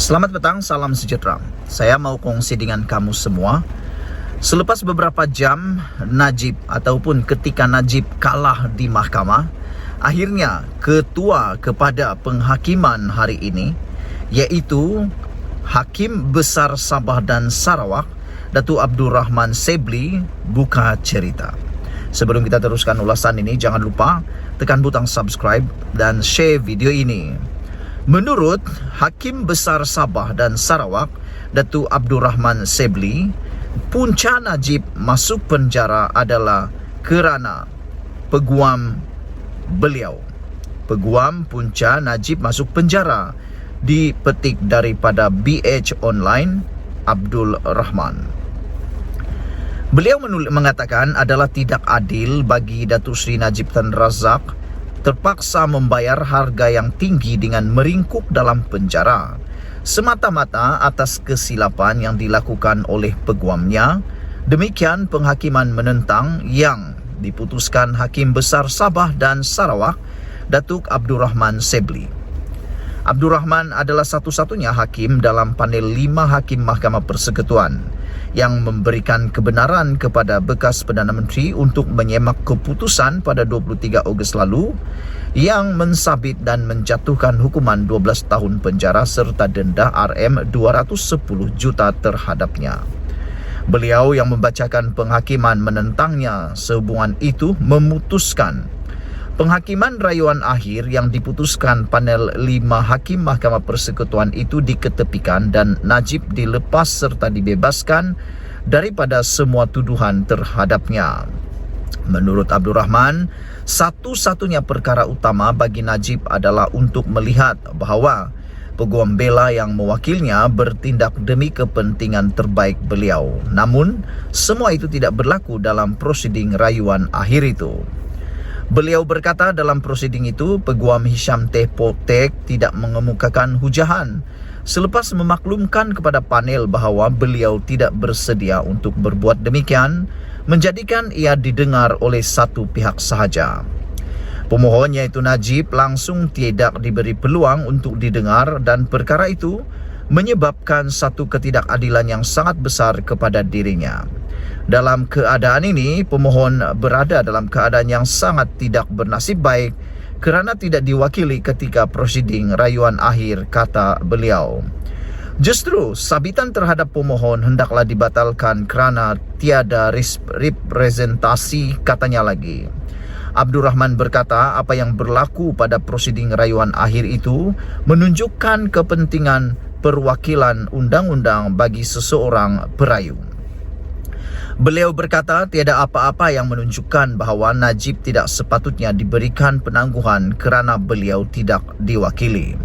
Selamat petang, salam sejahtera. Saya mau kongsi dengan kamu semua. Selepas beberapa jam Najib ataupun ketika Najib kalah di mahkamah, akhirnya ketua kepada penghakiman hari ini, yaitu Hakim Besar Sabah dan Sarawak, Datuk Abdul Rahman Sebli, buka cerita. Sebelum kita teruskan ulasan ini, jangan lupa tekan butang subscribe dan share video ini. Menurut Hakim Besar Sabah dan Sarawak, Datuk Abdul Rahman Sebli, punca Najib masuk penjara adalah kerana peguam beliau. Peguam punca Najib masuk penjara dipetik daripada BH Online Abdul Rahman. Beliau mengatakan adalah tidak adil bagi Datuk Seri Najib Tun Razak terpaksa membayar harga yang tinggi dengan meringkuk dalam penjara semata-mata atas kesilapan yang dilakukan oleh peguamnya. Demikian penghakiman menentang yang diputuskan Hakim Besar Sabah dan Sarawak, Datuk Abdul Rahman Sebli. Abdul Rahman adalah satu-satunya hakim dalam panel 5 hakim Mahkamah Persekutuan yang memberikan kebenaran kepada bekas Perdana Menteri untuk menyemak keputusan pada 23 Ogos lalu yang mensabit dan menjatuhkan hukuman 12 tahun penjara serta denda RM210 juta terhadapnya. Beliau yang membacakan penghakiman menentangnya sehubungan itu memutuskan penghakiman rayuan akhir yang diputuskan panel 5 hakim Mahkamah Persekutuan itu diketepikan dan Najib dilepas serta dibebaskan daripada semua tuduhan terhadapnya. Menurut Abdul Rahman, satu-satunya perkara utama bagi Najib adalah untuk melihat bahawa peguam bela yang mewakilnya bertindak demi kepentingan terbaik beliau. Namun, semua itu tidak berlaku dalam prosiding rayuan akhir itu. Beliau berkata dalam prosiding itu, Peguam Hisham Teh Potek tidak mengemukakan hujahan selepas memaklumkan kepada panel bahawa beliau tidak bersedia untuk berbuat demikian, menjadikan ia didengar oleh satu pihak sahaja. Pemohon iaitu Najib langsung tidak diberi peluang untuk didengar dan perkara itu menyebabkan satu ketidakadilan yang sangat besar kepada dirinya. Dalam keadaan ini, pemohon berada dalam keadaan yang sangat tidak bernasib baik kerana tidak diwakili ketika prosiding rayuan akhir, kata beliau. Justru, sabitan terhadap pemohon hendaklah dibatalkan kerana tiada representasi, katanya lagi. Abdul Rahman berkata apa yang berlaku pada prosiding rayuan akhir itu menunjukkan kepentingan perwakilan undang-undang bagi seseorang perayu. Beliau berkata tiada apa-apa yang menunjukkan bahawa Najib tidak sepatutnya diberikan penangguhan kerana beliau tidak diwakili.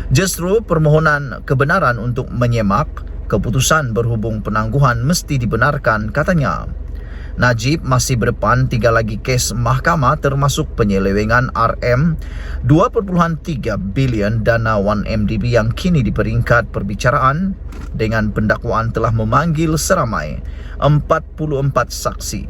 Justru permohonan kebenaran untuk menyemak keputusan berhubung penangguhan mesti dibenarkan, katanya. Najib masih berdepan 3 lagi kes mahkamah termasuk penyelewengan RM2.3 bilion dana 1MDB yang kini di peringkat perbicaraan dengan pendakwaan telah memanggil seramai 44 saksi.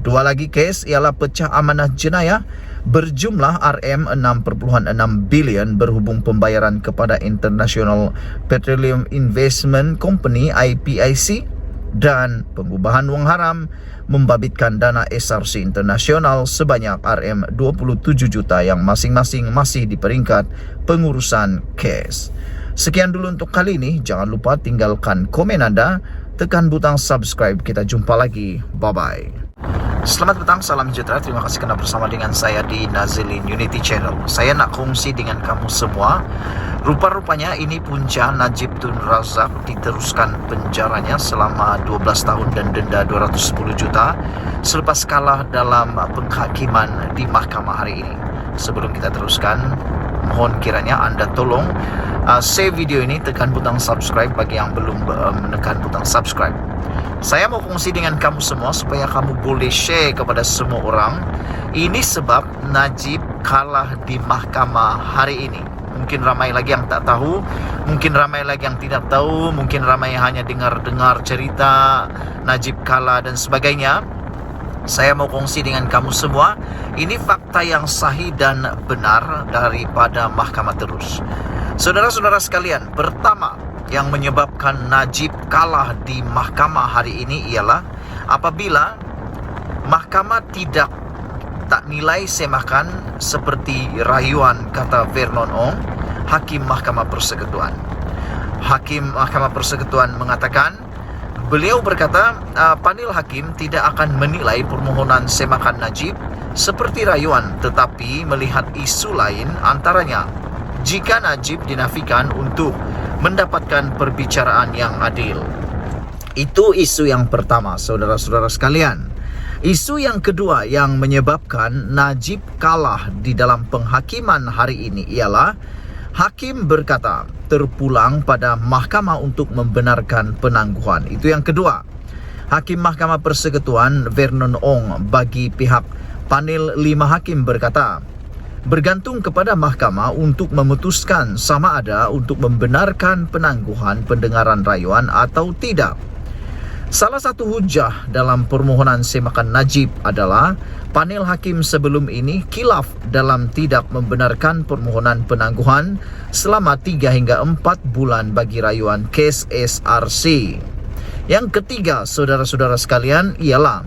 2 lagi kes ialah pecah amanah jenayah berjumlah RM6.6 bilion berhubung pembayaran kepada International Petroleum Investment Company IPIC dan pengubahan wang haram membabitkan dana SRC Internasional sebanyak RM27 juta yang masing-masing masih di peringkat pengurusan kes. Sekian dulu untuk kali ini. Jangan lupa tinggalkan komen anda, tekan butang subscribe. Kita jumpa lagi. Bye-bye. Selamat petang, salam sejahtera. Terima kasih kerana bersama dengan saya di Nazilin Unity Channel. Saya nak kongsi dengan kamu semua. Rupa-rupanya ini punca Najib Tun Razak diteruskan penjaranya selama 12 tahun dan denda 210 juta selepas kalah dalam penghakiman di mahkamah hari ini. Sebelum kita teruskan, mohon kiranya anda tolong save video ini, tekan butang subscribe bagi yang belum menekan butang subscribe. Saya mau kongsi dengan kamu semua supaya kamu boleh share kepada semua orang. Ini sebab Najib kalah di mahkamah hari ini. Mungkin ramai lagi yang tak tahu, mungkin ramai lagi yang tidak tahu, mungkin ramai hanya dengar-dengar cerita Najib kalah dan sebagainya. Saya mau kongsi dengan kamu semua. Ini fakta yang sahih dan benar daripada mahkamah terus. Saudara-saudara sekalian, pertama, yang menyebabkan Najib kalah di mahkamah hari ini ialah apabila mahkamah tak nilai semakan seperti rayuan, kata Vernon Ong, Hakim Mahkamah Persekutuan. Hakim Mahkamah Persekutuan mengatakan, beliau berkata panel hakim tidak akan menilai permohonan semakan Najib seperti rayuan, tetapi melihat isu lain, antaranya jika Najib dinafikan untuk mendapatkan perbicaraan yang adil. Itu isu yang pertama, saudara-saudara sekalian. Isu yang kedua yang menyebabkan Najib kalah di dalam penghakiman hari ini ialah hakim berkata terpulang pada mahkamah untuk membenarkan penangguhan. Itu yang kedua. Hakim Mahkamah Persekutuan Vernon Ong bagi pihak panel 5 hakim berkata, bergantung kepada mahkamah untuk memutuskan sama ada untuk membenarkan penangguhan pendengaran rayuan atau tidak. Salah satu hujah dalam permohonan semakan Najib adalah panel hakim sebelum ini khilaf dalam tidak membenarkan permohonan penangguhan selama 3 hingga 4 bulan bagi rayuan kes SRC. Yang ketiga, saudara-saudara sekalian, ialah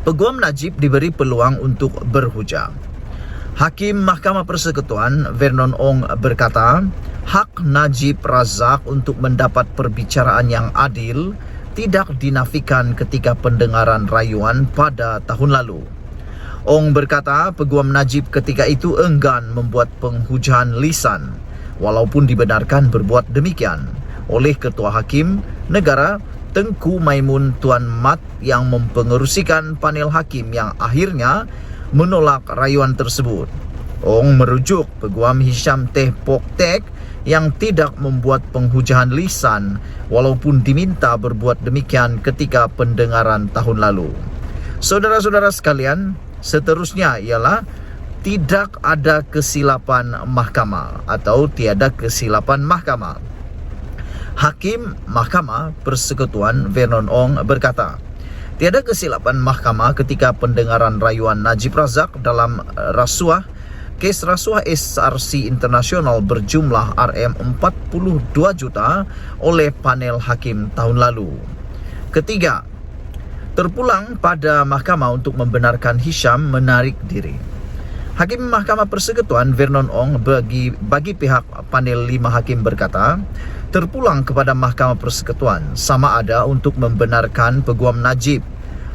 peguam Najib diberi peluang untuk berhujah. Hakim Mahkamah Persekutuan Vernon Ong berkata, hak Najib Razak untuk mendapat perbicaraan yang adil tidak dinafikan ketika pendengaran rayuan pada tahun lalu. Ong berkata peguam Najib ketika itu enggan membuat penghujahan lisan walaupun dibenarkan berbuat demikian oleh Ketua Hakim Negara Tengku Maimun Tuan Mat yang mempengerusikan panel hakim yang akhirnya menolak rayuan tersebut. Ong merujuk peguam Hisham Teh Pok Tek yang tidak membuat penghujahan lisan walaupun diminta berbuat demikian ketika pendengaran tahun lalu. Saudara-saudara sekalian, seterusnya ialah tidak ada kesilapan mahkamah atau tiada kesilapan mahkamah. Hakim Mahkamah Persekutuan Vernon Ong berkata, tiada kesilapan mahkamah ketika pendengaran rayuan Najib Razak dalam kes rasuah SRC Internasional berjumlah RM42 juta oleh panel hakim tahun lalu. Ketiga, terpulang pada mahkamah untuk membenarkan Hisham menarik diri. Hakim Mahkamah Persekutuan Vernon Ong bagi pihak panel 5 hakim berkata, terpulang kepada Mahkamah Persekutuan sama ada untuk membenarkan peguam Najib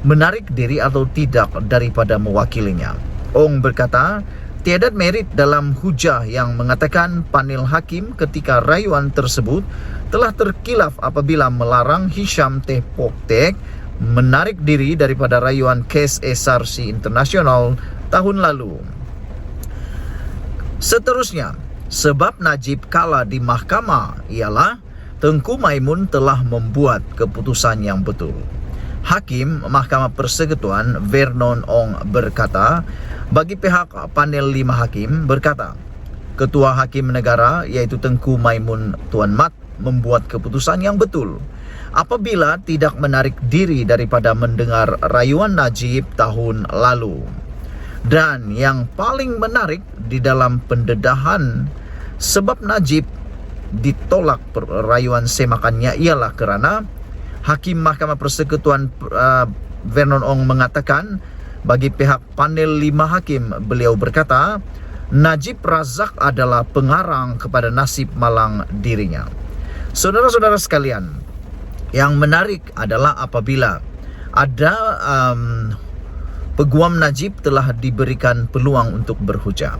menarik diri atau tidak daripada mewakilinya. Ong berkata, tiada merit dalam hujah yang mengatakan panel hakim ketika rayuan tersebut telah terkilaf apabila melarang Hisham Teh Pok Tek menarik diri daripada rayuan kes SRC Internasional tahun lalu. Seterusnya, sebab Najib kalah di mahkamah ialah Tengku Maimun telah membuat keputusan yang betul. Hakim Mahkamah Persekutuan Vernon Ong berkata, bagi pihak panel 5 hakim berkata, Ketua Hakim Negara yaitu Tengku Maimun Tuan Mat membuat keputusan yang betul apabila tidak menarik diri daripada mendengar rayuan Najib tahun lalu. Dan yang paling menarik di dalam pendedahan sebab Najib ditolak rayuan semakannya ialah kerana Hakim Mahkamah Persekutuan Vernon Ong mengatakan bagi pihak panel 5 hakim beliau berkata Najib Razak adalah pengarang kepada nasib malang dirinya. Saudara-saudara sekalian, yang menarik adalah apabila ada peguam Najib telah diberikan peluang untuk berhujah.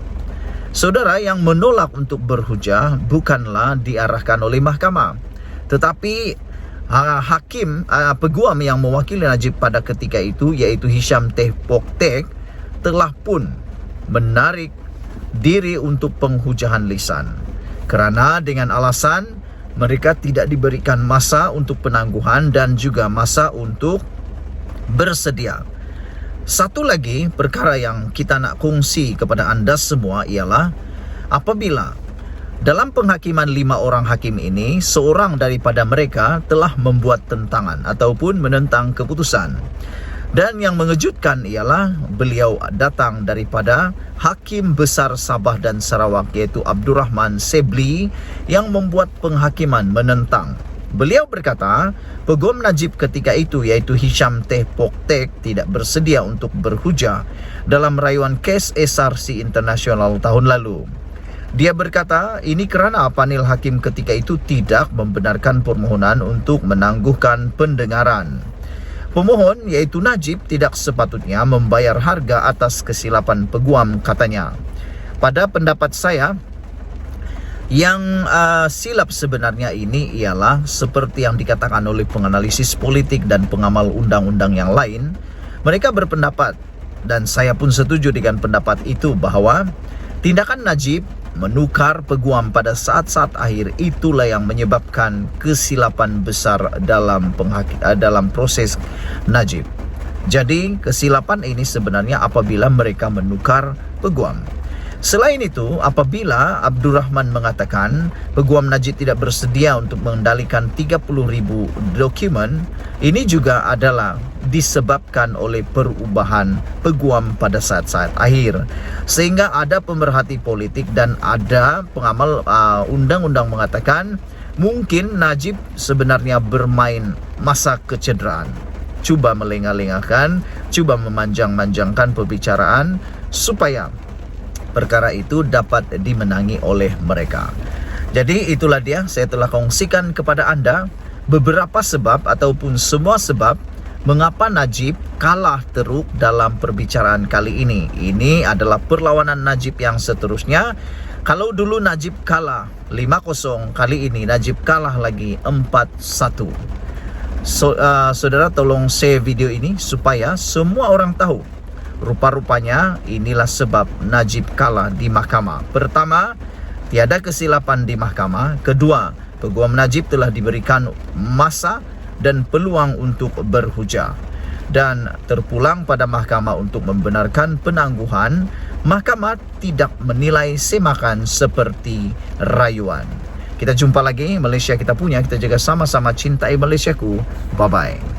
Saudara, yang menolak untuk berhujah bukanlah diarahkan oleh mahkamah, tetapi peguam yang mewakili Najib pada ketika itu yaitu Hisham Teh Pok Tek telah pun menarik diri untuk penghujahan lisan kerana dengan alasan mereka tidak diberikan masa untuk penangguhan dan juga masa untuk bersedia. Satu lagi perkara yang kita nak kongsi kepada anda semua ialah apabila dalam penghakiman 5 orang hakim ini, seorang daripada mereka telah membuat tentangan ataupun menentang keputusan. Dan yang mengejutkan ialah beliau datang daripada Hakim Besar Sabah dan Sarawak, iaitu Abdurrahman Sebli, yang membuat penghakiman menentang. Beliau berkata, Peguam Najib ketika itu, iaitu Hisham Teh Pok Tek, tidak bersedia untuk berhujah dalam rayuan kes SRC Internasional tahun lalu. Dia berkata, ini kerana panel hakim ketika itu tidak membenarkan permohonan untuk menangguhkan pendengaran. Pemohon, iaitu Najib, tidak sepatutnya membayar harga atas kesilapan peguam, katanya. Pada pendapat saya, yang silap sebenarnya ini ialah seperti yang dikatakan oleh penganalisis politik dan pengamal undang-undang yang lain. Mereka berpendapat, dan saya pun setuju dengan pendapat itu, bahwa tindakan Najib menukar peguam pada saat-saat akhir itulah yang menyebabkan kesilapan besar dalam proses Najib. Jadi kesilapan ini sebenarnya apabila mereka menukar peguam. Selain itu, apabila Abdurrahman mengatakan Peguam Najib tidak bersedia untuk mengendalikan 30,000 dokumen, ini juga adalah disebabkan oleh perubahan peguam pada saat-saat akhir. Sehingga ada pemerhati politik dan ada pengamal undang-undang mengatakan mungkin Najib sebenarnya bermain masa kecederaan. Cuba melengah-lengahkan, cuba memanjang-manjangkan pembicaraan supaya perkara itu dapat dimenangi oleh mereka. Jadi itulah dia, saya telah kongsikan kepada anda beberapa sebab ataupun semua sebab mengapa Najib kalah teruk dalam perbicaraan kali ini. Ini adalah perlawanan Najib yang seterusnya. Kalau dulu Najib kalah 5-0, kali ini Najib kalah lagi 4-1. Saudara tolong share video ini supaya semua orang tahu. Rupa-rupanya inilah sebab Najib kalah di mahkamah. Pertama, tiada kesilapan di mahkamah. Kedua, Peguam Najib telah diberikan masa dan peluang untuk berhujah. Dan terpulang pada mahkamah untuk membenarkan penangguhan, mahkamah tidak menilai semakan seperti rayuan. Kita jumpa lagi, Malaysia kita punya, kita jaga sama-sama cintai Malaysiaku. Bye-bye.